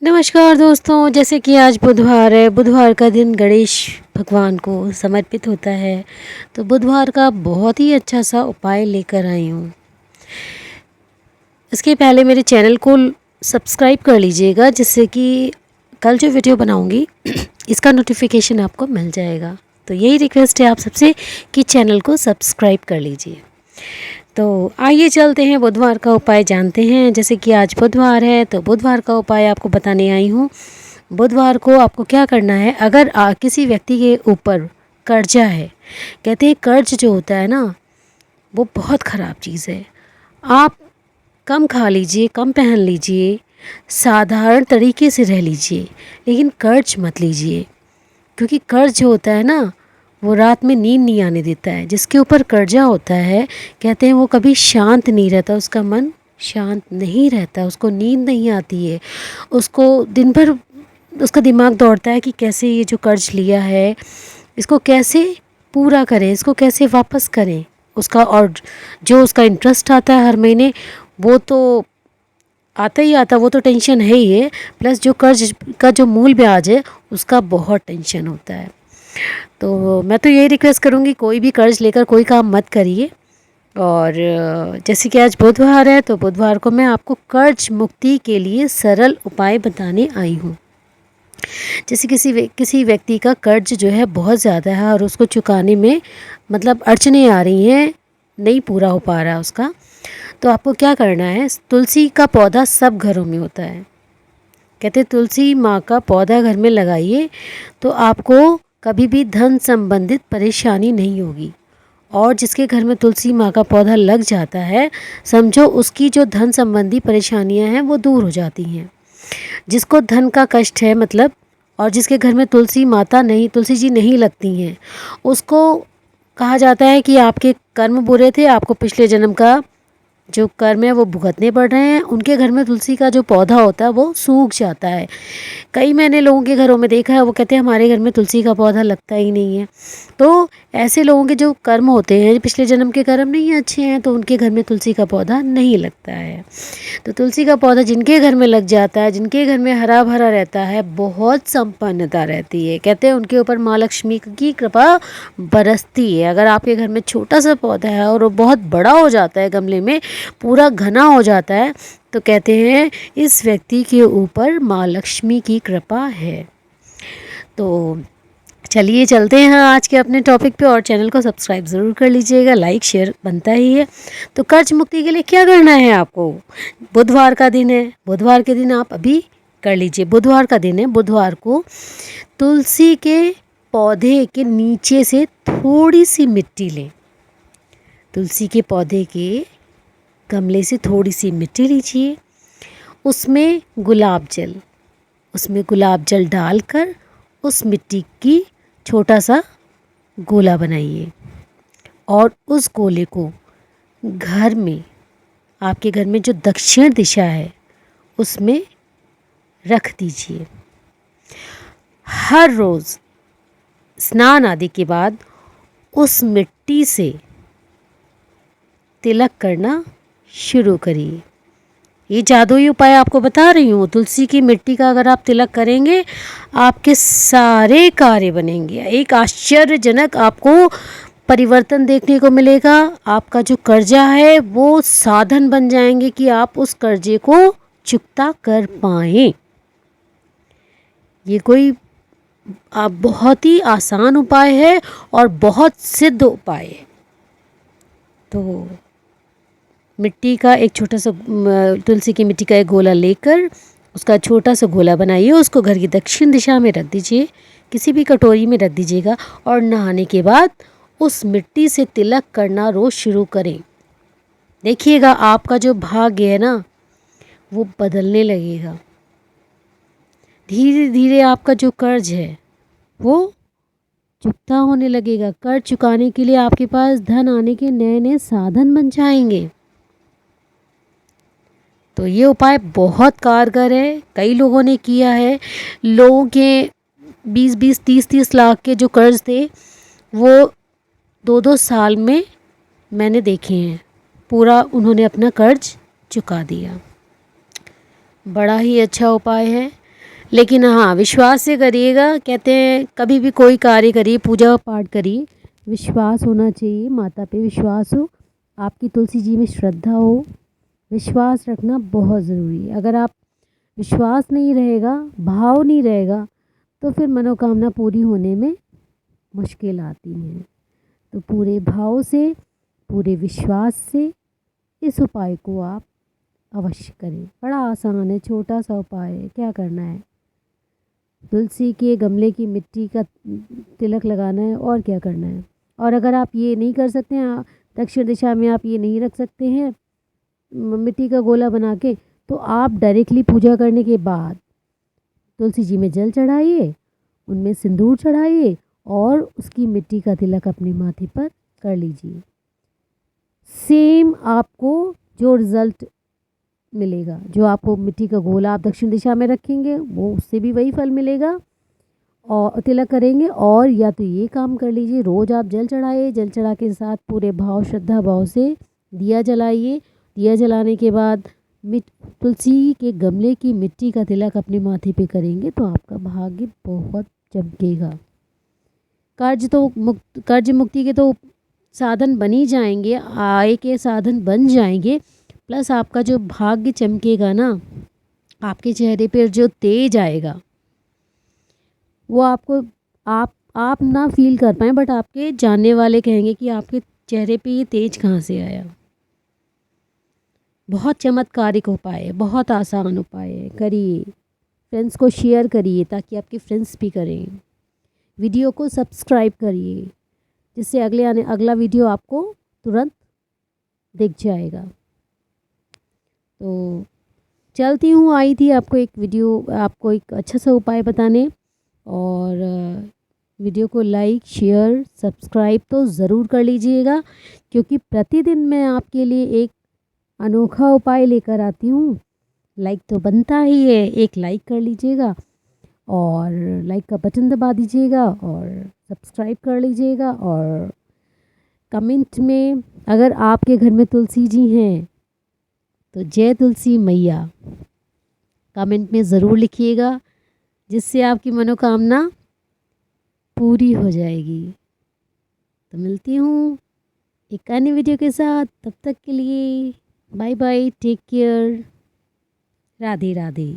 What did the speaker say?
नमस्कार दोस्तों, जैसे कि आज बुधवार है। बुधवार का दिन गणेश भगवान को समर्पित होता है, तो बुधवार का बहुत ही अच्छा सा उपाय लेकर आई हूँ। इसके पहले मेरे चैनल को सब्सक्राइब कर लीजिएगा, जिससे कि कल जो वीडियो बनाऊँगी इसका नोटिफिकेशन आपको मिल जाएगा। तो यही रिक्वेस्ट है आप सबसे कि चैनल को सब्सक्राइब कर लीजिए। तो आइए चलते हैं, बुधवार का उपाय जानते हैं। जैसे कि आज बुधवार है, तो बुधवार का उपाय आपको बताने आई हूँ। बुधवार को आपको क्या करना है, अगर किसी व्यक्ति के ऊपर कर्जा है, कहते हैं कर्ज जो होता है ना, वो बहुत ख़राब चीज़ है। आप कम खा लीजिए, कम पहन लीजिए, साधारण तरीके से रह लीजिए, लेकिन कर्ज मत लीजिए, क्योंकि कर्ज जो होता है ना, वो रात में नींद नहीं आने देता है। जिसके ऊपर कर्जा होता है, कहते हैं वो कभी शांत नहीं रहता, उसका मन शांत नहीं रहता, उसको नींद नहीं आती है, उसको दिन भर उसका दिमाग दौड़ता है कि कैसे ये जो कर्ज लिया है इसको कैसे पूरा करें, इसको कैसे वापस करें। उसका और जो उसका इंटरेस्ट आता है हर महीने, वो तो आता ही आता, वो तो टेंशन है ही है, प्लस जो कर्ज का जो मूल ब्याज है उसका बहुत टेंशन होता है। तो मैं तो यही रिक्वेस्ट करूँगी, कोई भी कर्ज लेकर कोई काम मत करिए। और जैसे कि आज बुधवार है, तो बुधवार को मैं आपको कर्ज मुक्ति के लिए सरल उपाय बताने आई हूँ। जैसे किसी व्यक्ति का कर्ज जो है बहुत ज़्यादा है और उसको चुकाने में मतलब अड़चनें आ रही हैं, नहीं पूरा हो पा रहा उसका, तो आपको क्या करना है, तुलसी का पौधा सब घरों में होता है। कहते तुलसी माँ का पौधा घर में लगाइए, तो आपको कभी भी धन संबंधित परेशानी नहीं होगी। और जिसके घर में तुलसी माँ का पौधा लग जाता है, समझो उसकी जो धन संबंधी परेशानियाँ हैं वो दूर हो जाती हैं। जिसको धन का कष्ट है मतलब, और जिसके घर में तुलसी जी नहीं लगती हैं, उसको कहा जाता है कि आपके कर्म बुरे थे, आपको पिछले जन्म का जो कर्म है वो भुगतने पड़ रहे हैं। उनके घर में तुलसी का जो पौधा होता है वो सूख जाता है। कई मैंने लोगों के घरों में देखा है, वो कहते हैं हमारे घर में तुलसी का पौधा लगता ही नहीं है। तो ऐसे लोगों के जो कर्म होते हैं, पिछले जन्म के कर्म नहीं अच्छे हैं, तो उनके घर में तुलसी का पौधा नहीं लगता है। तो तुलसी का पौधा जिनके घर में लग जाता है, जिनके घर में हरा भरा रहता है, बहुत संपन्नता रहती है। कहते हैं उनके ऊपर माँ लक्ष्मी की कृपा बरसती है। अगर आपके घर में छोटा सा पौधा है और वो बहुत बड़ा हो जाता है, गमले में पूरा घना हो जाता है, तो कहते हैं इस व्यक्ति के ऊपर माँ लक्ष्मी की कृपा है। तो चलिए चलते हैं आज के अपने टॉपिक पे, और चैनल को सब्सक्राइब ज़रूर कर लीजिएगा, लाइक शेयर बनता ही है। तो कर्ज मुक्ति के लिए क्या करना है आपको, बुधवार का दिन है, बुधवार के दिन आप अभी कर लीजिए। बुधवार का दिन है, बुधवार को तुलसी के पौधे के नीचे से थोड़ी सी मिट्टी लें। तुलसी के पौधे के गमले से थोड़ी सी मिट्टी लीजिए, उसमें गुलाब जल डालकर उस मिट्टी की छोटा सा गोला बनाइए, और उस गोले को घर में, आपके घर में जो दक्षिण दिशा है उसमें रख दीजिए। हर रोज़ स्नान आदि के बाद उस मिट्टी से तिलक करना शुरू करिए। ये जादुई उपाय आपको बता रही हूँ। तुलसी की मिट्टी का अगर आप तिलक करेंगे, आपके सारे कार्य बनेंगे। एक आश्चर्यजनक आपको परिवर्तन देखने को मिलेगा। आपका जो कर्जा है वो साधन बन जाएंगे कि आप उस कर्जे को चुकता कर पाएं। ये कोई बहुत ही आसान उपाय है और बहुत सिद्ध उपाय है। तो मिट्टी का एक छोटा सा तुलसी की मिट्टी का एक गोला लेकर उसका छोटा सा गोला बनाइए, उसको घर की दक्षिण दिशा में रख दीजिए, किसी भी कटोरी में रख दीजिएगा, और नहाने के बाद उस मिट्टी से तिलक करना रोज़ शुरू करें। देखिएगा आपका जो भाग्य है ना वो बदलने लगेगा। धीरे धीरे आपका जो कर्ज है वो चुकता होने लगेगा। कर्ज चुकाने के लिए आपके पास धन आने के नए नए साधन बन जाएंगे। तो ये उपाय बहुत कारगर है, कई लोगों ने किया है। लोगों के 20-20, 30-30 लाख के जो कर्ज थे वो 2-2 साल में मैंने देखे हैं, पूरा उन्होंने अपना कर्ज चुका दिया। बड़ा ही अच्छा उपाय है। लेकिन हाँ, विश्वास से करिएगा। कहते हैं कभी भी कोई कार्य करिए, पूजा पाठ करिए, विश्वास होना चाहिए, माता पे विश्वास हो, आपकी तुलसी जी में श्रद्धा हो। विश्वास रखना बहुत ज़रूरी है। अगर आप विश्वास नहीं रहेगा, भाव नहीं रहेगा, तो फिर मनोकामना पूरी होने में मुश्किल आती है। तो पूरे भाव से, पूरे विश्वास से इस उपाय को आप अवश्य करें। बड़ा आसान है, छोटा सा उपाय है। क्या करना है, तुलसी के गमले की मिट्टी का तिलक लगाना है, और क्या करना है। और अगर आप ये नहीं कर सकते हैं, दक्षिण दिशा में आप ये नहीं रख सकते हैं मिट्टी का गोला बना के, तो आप डायरेक्टली पूजा करने के बाद तुलसी जी में जल चढ़ाइए, उनमें सिंदूर चढ़ाइए और उसकी मिट्टी का तिलक अपने माथे पर कर लीजिए। सेम आपको जो रिज़ल्ट मिलेगा, जो आपको मिट्टी का गोला आप दक्षिण दिशा में रखेंगे, वो उससे भी वही फल मिलेगा और तिलक करेंगे। और या तो ये काम कर लीजिए, रोज़ आप जल चढ़ाइए, जल चढ़ा के साथ पूरे भाव श्रद्धा भाव से दिया जलाइए। दिया जलाने के बाद तुलसी के गमले की मिट्टी का तिलक अपने माथे पे करेंगे तो आपका भाग्य बहुत चमकेगा। कर्ज मुक्ति के तो साधन बन ही जाएंगे, आय के साधन बन जाएंगे, प्लस आपका जो भाग्य चमकेगा ना, आपके चेहरे पर जो तेज आएगा वो आपको आप ना फील कर पाएँ, बट आपके जानने वाले कहेंगे कि आपके चेहरे पे ये तेज कहाँ से आया। बहुत चमत्कारिक उपाय है, बहुत आसान उपाय है, करिए। फ्रेंड्स को शेयर करिए ताकि आपके फ्रेंड्स भी करें। वीडियो को सब्सक्राइब करिए जिससे अगला वीडियो आपको तुरंत दिख जाएगा। तो चलती हूँ, आई थी आपको एक अच्छा सा उपाय बताने। और वीडियो को लाइक शेयर सब्सक्राइब तो ज़रूर कर लीजिएगा, क्योंकि प्रतिदिन मैं आपके लिए एक अनोखा उपाय लेकर आती हूँ। लाइक तो बनता ही है, एक लाइक कर लीजिएगा और लाइक का बटन दबा दीजिएगा और सब्सक्राइब कर लीजिएगा। और कमेंट में अगर आपके घर में तुलसी जी हैं तो जय तुलसी मैया कमेंट में ज़रूर लिखिएगा, जिससे आपकी मनोकामना पूरी हो जाएगी। तो मिलती हूँ एक अन्य वीडियो के साथ, तब तक के लिए bye bye, take care, Radhe Radhe.